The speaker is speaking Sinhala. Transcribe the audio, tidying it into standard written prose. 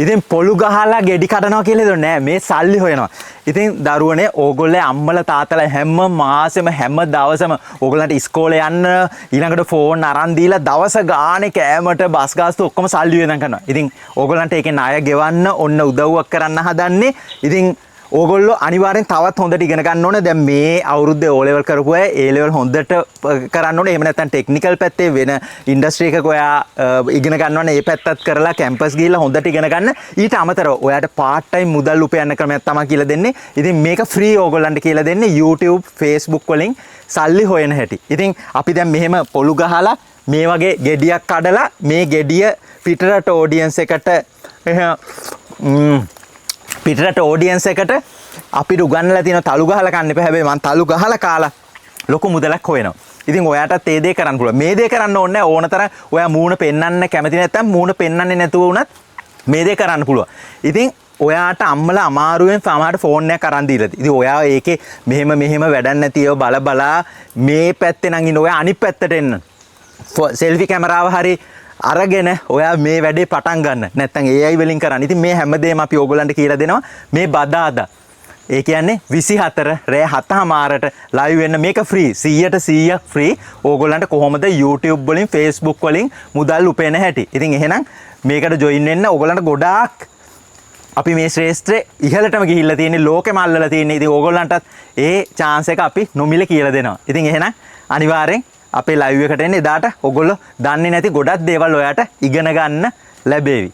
ඉතින් පොළු ගහලා ගෙඩි කඩනවා කියලා හිතුවේ නෑ මේ සල්ලි හොයනවා. ඉතින් දරුවනේ ඕගොල්ලෝ අම්මලා තාත්තලා හැම මාසෙම හැම දවසම ඕගොල්ලන්ට ඉස්කෝලේ යන්න ඊළඟට ෆෝන් අරන් දීලා දවස ගානේ කෑමට බස් ගාස්තු ඔක්කොම සල්ලි වේදන් කරනවා. ඉතින් ඕගොල්ලන්ට ඒකේ ණය ගෙවන්න ඔන්න උදව්වක් කරන්න හදන්නේ. ඉතින් ඕගොල්ලෝ අනිවාර්යෙන් තවත් හොඳට ඉගෙන ගන්න ඕනේ. දැන් මේ අවුරුද්දේ O level කරපු අය A level හොඳට කරන්න ඕනේ. එහෙම නැත්නම් ටෙක්නිකල් පැත්තේ වෙන ඉන්ඩස්ට්‍රි එකක ඔයා ඉගෙන ගන්නවනේ. ඒ පැත්තත් කරලා කැම්පස් ගිහිල්ලා හොඳට ඉගෙන ගන්න. ඊට අමතරව ඔයාට part time මුදල් උපයන්න ක්‍රමයක් තමයි කියලා දෙන්නේ. ඉතින් මේක ෆ්‍රී ඕගොල්ලන්ට කියලා දෙන්නේ YouTube, Facebook වලින් සල්ලි හොයන හැටි. ඉතින් අපි දැන් මෙහෙම පොළු ගහලා මේ වගේ ගෙඩියක් කඩලා මේ ගෙඩිය පිටරට ඔඩියන්ස් එකට පිටරට ඔඩියන්ස් එකට අපිට උගන්වලා තියෙන තලු ගහලා කන්න එපා. හැබැයි මම තලු ගහලා කාලා ලොකු මුදලක් හොයනවා. ඉතින් ඔයාටත් ඒ දේ කරන්න පුළුවන්. මේ දේ කරන්න ඕනේ නැහැ. ඕනතරම් ඔයා මූණ පෙන්වන්න කැමති නැත්නම් මූණ පෙන්වන්නේ නැතුව වුණත් මේ දේ කරන්න පුළුවන්. ඉතින් ඔයාට අම්මලා අමාරුවෙන් සමහරට ෆෝන් එකක් අරන් දීලා තියෙනවා. ඉතින් ඔයා ඒකේ මෙහෙම වැඩක් නැතිව බලා මේ පැත්තේ නම් ඉන්න ඔයා අනිත් පැත්තට එන්න. සෙල්ෆි කැමරාව හරි අරගෙන ඔයා මේ වැඩේ පටන් ගන්න. නැත්නම් AI වලින් කරන්න. ඉතින් මේ හැමදේම අපි ඕගොල්ලන්ට කියලා දෙනවා. මේ බදාදා. ඒ කියන්නේ 24 රෑ 7:00ට ලයිව් වෙන්න මේක ෆ්‍රී. 100% ෆ්‍රී. ඕගොල්ලන්ට කොහොමද YouTube වලින් Facebook වලින් මුදල් උපයන හැටි. ඉතින් එහෙනම් මේකට ජොයින් වෙන්න ඕගොල්ලන්ට ගොඩාක් අපි මේ ශ්‍රේෂ්ඨේ ඉහළටම ගිහිල්ලා තියෙන්නේ ලෝකෙම අල්ලලා තියෙන්නේ. ඉතින් ඕගොල්ලන්ටත් ඒ chance එක අපි නොමිලේ කියලා දෙනවා. ඉතින් එහෙනම් අනිවාර්යෙන් අපේ ලයිව් එකට එන්න එදාට ඔයගොල්ලෝ දන්නේ නැති ගොඩක් දේවල් ඔයාට ඉගෙන ගන්න ලැබේවි.